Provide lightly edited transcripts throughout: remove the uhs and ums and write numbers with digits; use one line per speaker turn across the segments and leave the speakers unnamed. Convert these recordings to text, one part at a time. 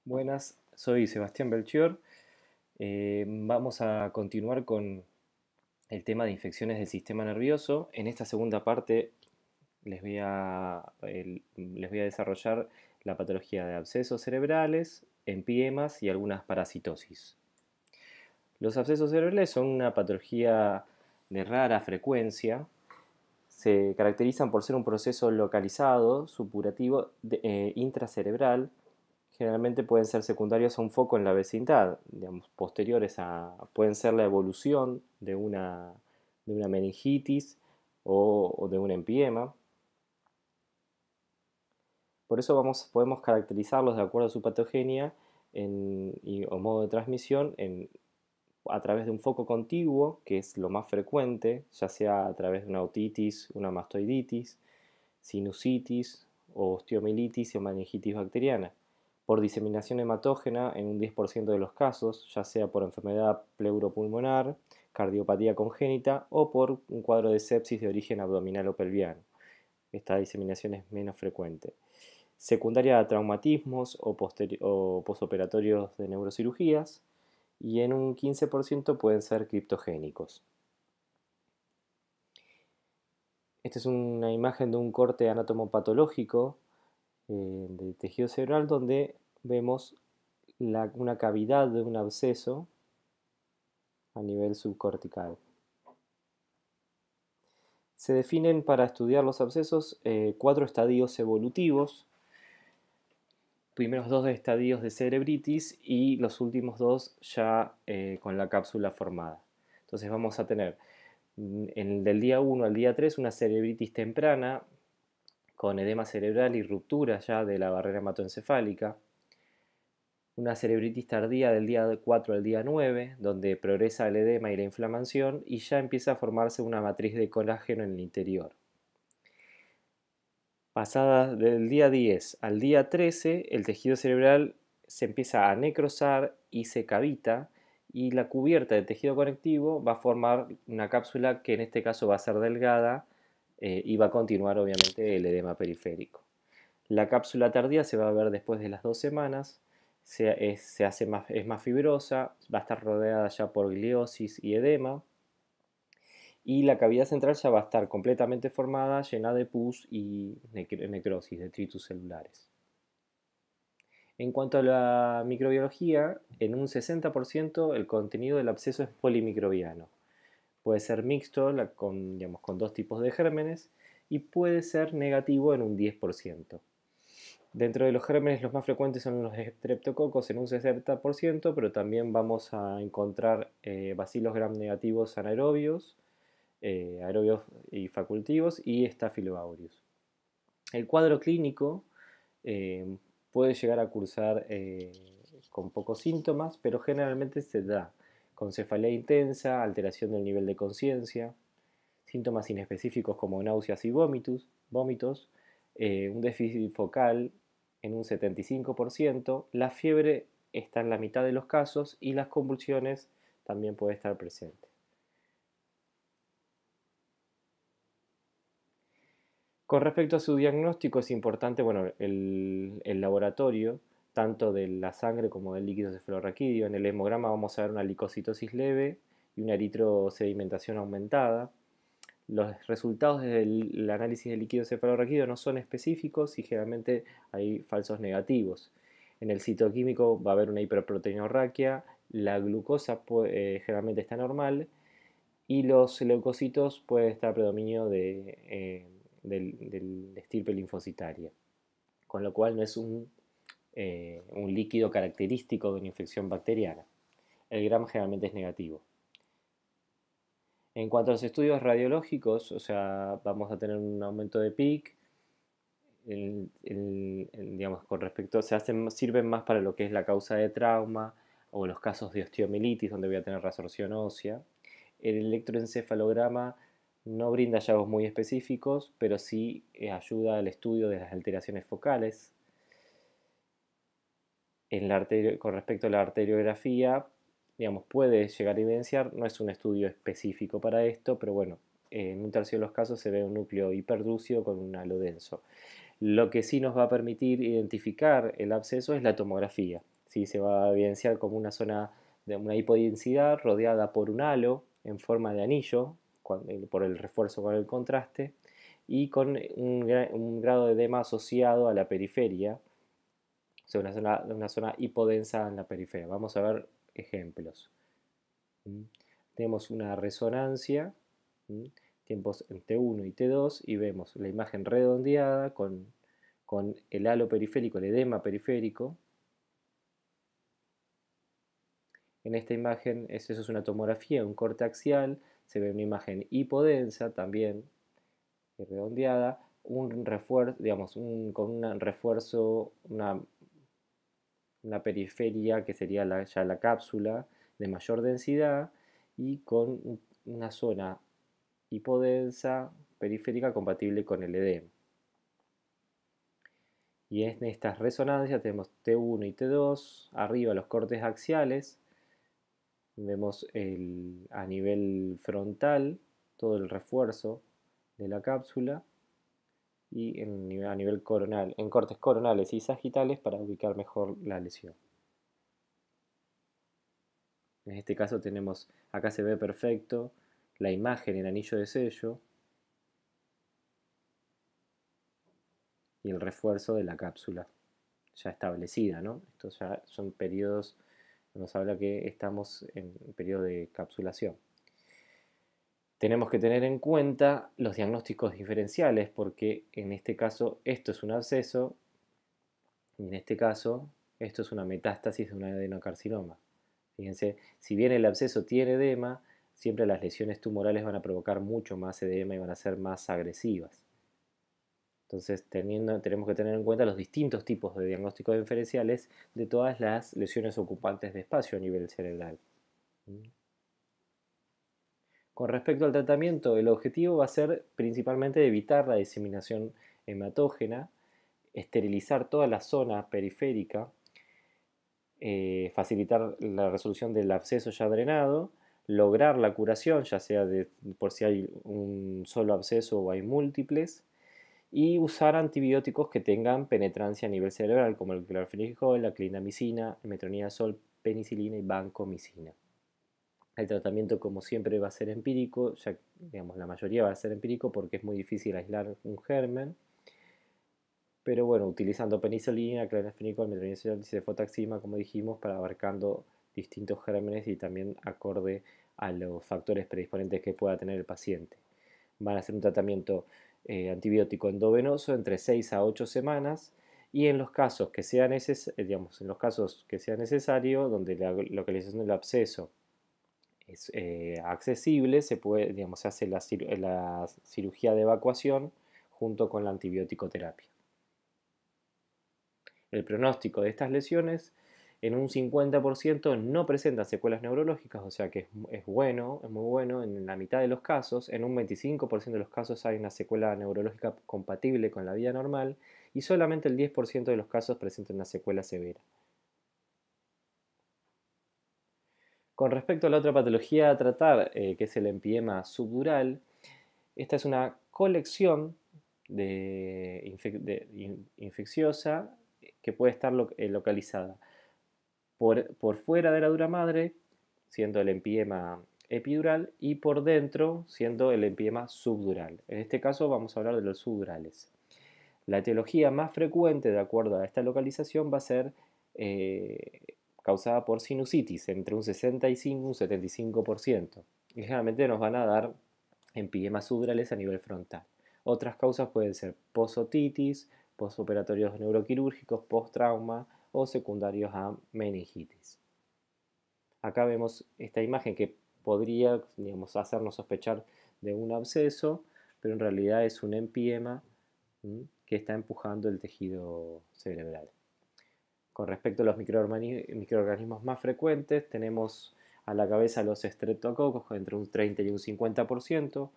Buenas, soy Sebastián Belchior. Vamos a continuar con el tema de infecciones del sistema nervioso. En esta segunda parte les voy a desarrollar la patología de abscesos cerebrales, empiemas y algunas parasitosis. Los abscesos cerebrales son una patología de rara frecuencia. Se caracterizan por ser un proceso localizado, supurativo, intracerebral. Generalmente pueden ser secundarios a un foco en la vecindad, digamos, pueden ser la evolución de una meningitis o de un empiema. Por eso podemos caracterizarlos de acuerdo a su patogenia o modo de transmisión a través de un foco contiguo, que es lo más frecuente, ya sea a través de una otitis, una mastoiditis, sinusitis, o osteomielitis o meningitis bacteriana, por diseminación hematógena en un 10% de los casos, ya sea por enfermedad pleuropulmonar, cardiopatía congénita o por un cuadro de sepsis de origen abdominal o pelviano. Esta diseminación es menos frecuente. Secundaria a traumatismos o posoperatorios de neurocirugías, y en un 15% pueden ser criptogénicos. Esta es una imagen de un corte anatomopatológico del tejido cerebral donde vemos una cavidad de un absceso a nivel subcortical. Se definen para estudiar los abscesos 4 estadios evolutivos, primeros 2 estadios de cerebritis y los últimos 2 ya con la cápsula formada. Entonces vamos a tener del día 1 al día 3 una cerebritis temprana con edema cerebral y ruptura ya de la barrera hematoencefálica, una cerebritis tardía del día 4 al día 9, donde progresa el edema y la inflamación y ya empieza a formarse una matriz de colágeno en el interior. Pasada del día 10 al día 13, el tejido cerebral se empieza a necrosar y se cavita, y la cubierta del tejido conectivo va a formar una cápsula que en este caso va a ser delgada y va a continuar obviamente el edema periférico. La cápsula tardía se va a ver después de las 2 semanas, es más fibrosa, va a estar rodeada ya por gliosis y edema, y la cavidad central ya va a estar completamente formada, llena de pus y necrosis, detritus celulares. En cuanto a la microbiología, en un 60% el contenido del absceso es polimicrobiano. Puede ser mixto con 2 tipos de gérmenes y puede ser negativo en un 10%. Dentro de los gérmenes los más frecuentes son los estreptococos en un 60%, pero también vamos a encontrar bacilos gram negativos anaerobios, aerobios y facultativos, y Staphylococcus. El cuadro clínico eh, puede llegar a cursar con pocos síntomas, pero generalmente se da con cefalea intensa, alteración del nivel de conciencia, síntomas inespecíficos como náuseas y vómitos, un déficit focal en un 75%, la fiebre está en la mitad de los casos y las convulsiones también pueden estar presentes. Con respecto a su diagnóstico es importante, bueno, el laboratorio, tanto de la sangre como del líquido cefalorraquídeo. En el hemograma vamos a ver una leucocitosis leve y una eritrosedimentación aumentada. Los resultados del análisis del líquido cefalorraquídeo no son específicos y generalmente hay falsos negativos. En el citoquímico va a haber una hiperproteinorraquia, la glucosa generalmente está normal y los leucocitos puede estar predominio del estirpe linfocitaria, con lo cual no es un líquido característico de una infección bacteriana. El gram generalmente es negativo. En cuanto a los estudios radiológicos, o sea, vamos a tener un aumento de PIC, digamos, con respecto, sirven más para lo que es la causa de trauma o los casos de osteomielitis, donde voy a tener resorción ósea. El electroencefalograma no brinda hallazgos muy específicos, pero sí ayuda al estudio de las alteraciones focales. Con respecto a la arteriografía, digamos, puede llegar a evidenciar, no es un estudio específico para esto, pero bueno, en un tercio de los casos se ve un núcleo hiperdúcido con un halo denso. Lo que sí nos va a permitir identificar el absceso es la tomografía. ¿sí? Se va a evidenciar como una zona de una hipodensidad rodeada por un halo en forma de anillo, por el refuerzo con el contraste, y con un grado de edema asociado a la periferia, o sea, una zona hipodensa en la periferia. Vamos a ver ejemplos. ¿Mm? Tenemos una resonancia, ¿mm? Tiempos en T1 y T2, y vemos la imagen redondeada con el halo periférico, el edema periférico. En esta imagen, eso es una tomografía, un corte axial, se ve una imagen hipodensa también, redondeada, un refuerzo, digamos, con un refuerzo, una periferia que sería ya la cápsula de mayor densidad y con una zona hipodensa periférica compatible con el edema. Y en estas resonancias tenemos T1 y T2, arriba los cortes axiales, vemos a nivel frontal todo el refuerzo de la cápsula y a nivel coronal, en cortes coronales y sagitales para ubicar mejor la lesión. En este caso tenemos, acá se ve perfecto la imagen en anillo de sello y el refuerzo de la cápsula ya establecida, ¿no? Estos ya son periodos, nos habla que estamos en periodo de capsulación. Tenemos que tener en cuenta los diagnósticos diferenciales porque en este caso esto es un absceso y en este caso esto es una metástasis de un adenocarcinoma. Fíjense, si bien el absceso tiene edema, siempre las lesiones tumorales van a provocar mucho más edema y van a ser más agresivas. Entonces, tenemos que tener en cuenta los distintos tipos de diagnósticos diferenciales de todas las lesiones ocupantes de espacio a nivel cerebral. Con respecto al tratamiento, el objetivo va a ser principalmente evitar la diseminación hematógena, esterilizar toda la zona periférica, facilitar la resolución del absceso ya drenado, lograr la curación, ya sea por si hay un solo absceso o hay múltiples, y usar antibióticos que tengan penetrancia a nivel cerebral, como el clorfenigol, la clindamicina, el metronidazol, penicilina y vancomicina. El tratamiento, como siempre, va a ser empírico, ya digamos la mayoría va a ser empírico porque es muy difícil aislar un germen. Pero bueno, utilizando penicilina, clorfenigol, metronidazol y cefotaxima, como dijimos, para abarcando distintos gérmenes y también acorde a los factores predisponentes que pueda tener el paciente. Van a hacer un tratamiento antibiótico endovenoso entre 6 a 8 semanas y en los casos que sea necesario, donde la localización del absceso es accesible, se hace la cirugía de evacuación junto con la antibiótico-terapia. El pronóstico de estas lesiones en un 50% no presentan secuelas neurológicas, o sea que es bueno, es muy bueno en la mitad de los casos. En un 25% de los casos hay una secuela neurológica compatible con la vida normal y solamente el 10% de los casos presentan una secuela severa. Con respecto a la otra patología a tratar, que es el empiema subdural, esta es una colección infecciosa que puede estar localizada por fuera de la dura madre, siendo el empiema epidural, y por dentro, siendo el empiema subdural. En este caso vamos a hablar de los subdurales. La etiología más frecuente, de acuerdo a esta localización, va a ser causada por sinusitis, entre un 65 y un 75%. Y generalmente nos van a dar empiemas subdurales a nivel frontal. Otras causas pueden ser posotitis, postoperatorios neuroquirúrgicos, post-trauma o secundarios a meningitis. Acá vemos esta imagen que podría, digamos, hacernos sospechar de un absceso, pero en realidad es un empiema que está empujando el tejido cerebral. Con respecto a los microorganismos más frecuentes, tenemos a la cabeza los estreptococos entre un 30 y un 50%,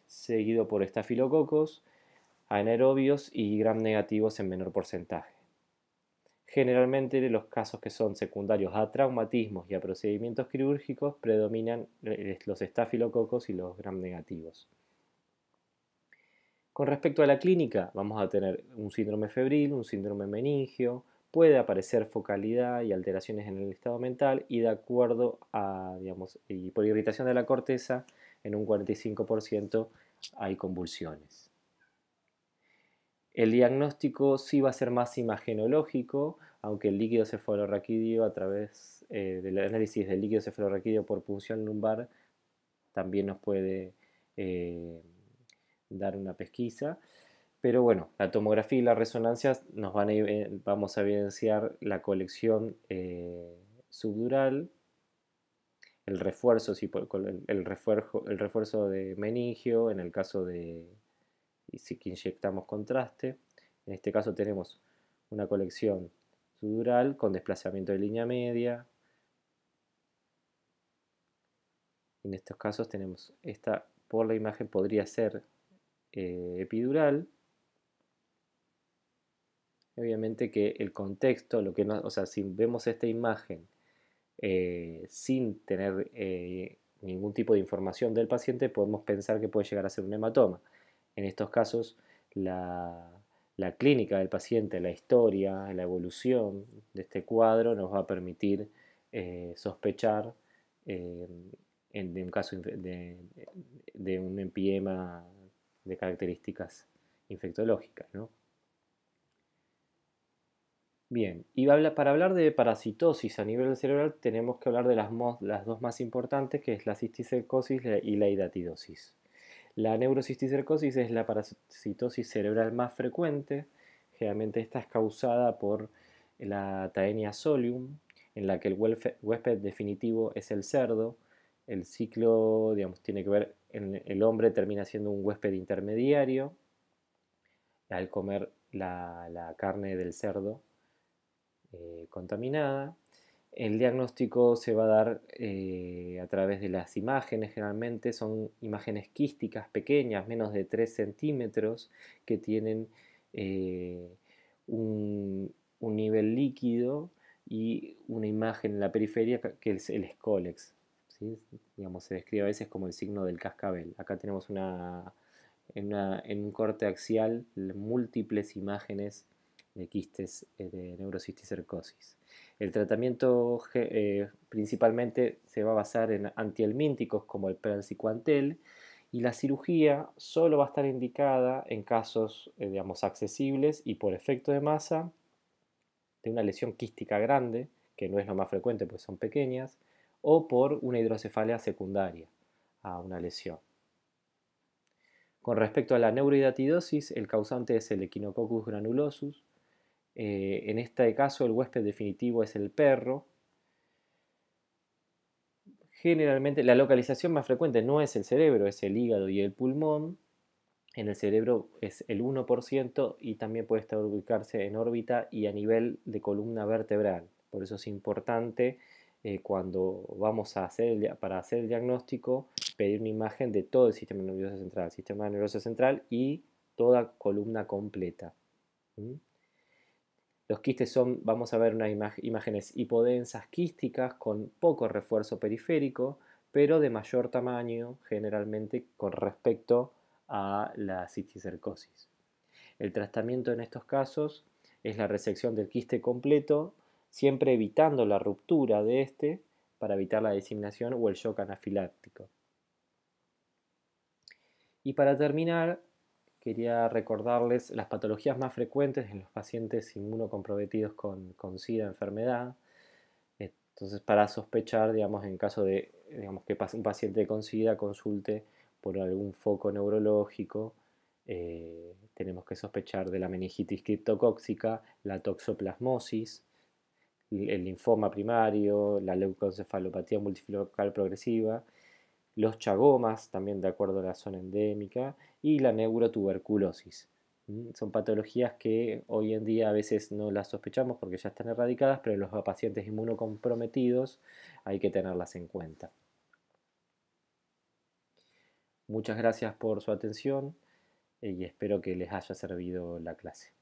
seguido por estafilococos, anaerobios y gram negativos en menor porcentaje. Generalmente los casos que son secundarios a traumatismos y a procedimientos quirúrgicos predominan los estafilococos y los gram negativos. Con respecto a la clínica, vamos a tener un síndrome febril, un síndrome meningio, puede aparecer focalidad y alteraciones en el estado mental y de acuerdo a, digamos, y por irritación de la corteza, en un 45% hay convulsiones. El diagnóstico sí va a ser más imagenológico, aunque el líquido cefalorraquídeo a través del análisis del líquido cefalorraquídeo por punción lumbar también nos puede dar una pesquisa. Pero bueno, la tomografía y la resonancia nos van a, vamos a evidenciar la colección subdural, el refuerzo, el refuerzo de meningio en el caso de si que inyectamos contraste. En este caso tenemos una colección subdural con desplazamiento de línea media. En estos casos tenemos esta, por la imagen podría ser epidural. Obviamente que el contexto, lo que no, o sea, si vemos esta imagen sin tener ningún tipo de información del paciente, podemos pensar que puede llegar a ser un hematoma. En estos casos, la clínica del paciente, la historia, la evolución de este cuadro nos va a permitir sospechar eh, de un caso de un empiema de características infectológicas, ¿no? Bien, y para hablar de parasitosis a nivel cerebral tenemos que hablar de las dos más importantes, que es la cisticercosis y la hidatidosis. La neurocisticercosis es la parasitosis cerebral más frecuente. Generalmente esta es causada por la Taenia solium, en la que el huésped definitivo es el cerdo. El ciclo, digamos, tiene que ver, el hombre termina siendo un huésped intermediario al comer la carne del cerdo contaminada. El diagnóstico se va a dar a través de las imágenes, generalmente son imágenes quísticas pequeñas, menos de 3 centímetros, que tienen eh, un nivel líquido y una imagen en la periferia que es el Scolex. ¿Sí? Digamos, se describe a veces como el signo del cascabel. Acá tenemos en un corte axial múltiples imágenes de quistes de neurocisticercosis. El tratamiento principalmente se va a basar en antihelmínticos como el praziquantel y la cirugía solo va a estar indicada en casos digamos, accesibles y por efecto de masa de una lesión quística grande, que no es lo más frecuente porque son pequeñas, o por una hidrocefalia secundaria a una lesión. Con respecto a la neurohidatidosis, el causante es el Echinococcus granulosus. En este caso, el huésped definitivo es el perro. Generalmente, la localización más frecuente no es el cerebro, es el hígado y el pulmón. En el cerebro es el 1% y también puede estar ubicarse en órbita y a nivel de columna vertebral. Por eso es importante cuando vamos a para hacer el diagnóstico pedir una imagen de todo el sistema nervioso central y toda columna completa. ¿Mm? Los quistes son, vamos a ver unas imágenes hipodensas quísticas con poco refuerzo periférico, pero de mayor tamaño generalmente con respecto a la cisticercosis. El tratamiento en estos casos es la resección del quiste completo, siempre evitando la ruptura de este para evitar la diseminación o el shock anafiláctico. Y para terminar, quería recordarles las patologías más frecuentes en los pacientes inmunocomprometidos con SIDA enfermedad. Entonces, para sospechar, digamos, en caso de digamos, que un paciente con SIDA consulte por algún foco neurológico, tenemos que sospechar de la meningitis criptocóxica, la toxoplasmosis, el linfoma primario, la leucoencefalopatía multifocal progresiva, los chagomas, también de acuerdo a la zona endémica, y la neurotuberculosis. Son patologías que hoy en día a veces no las sospechamos porque ya están erradicadas, pero en los pacientes inmunocomprometidos hay que tenerlas en cuenta. Muchas gracias por su atención y espero que les haya servido la clase.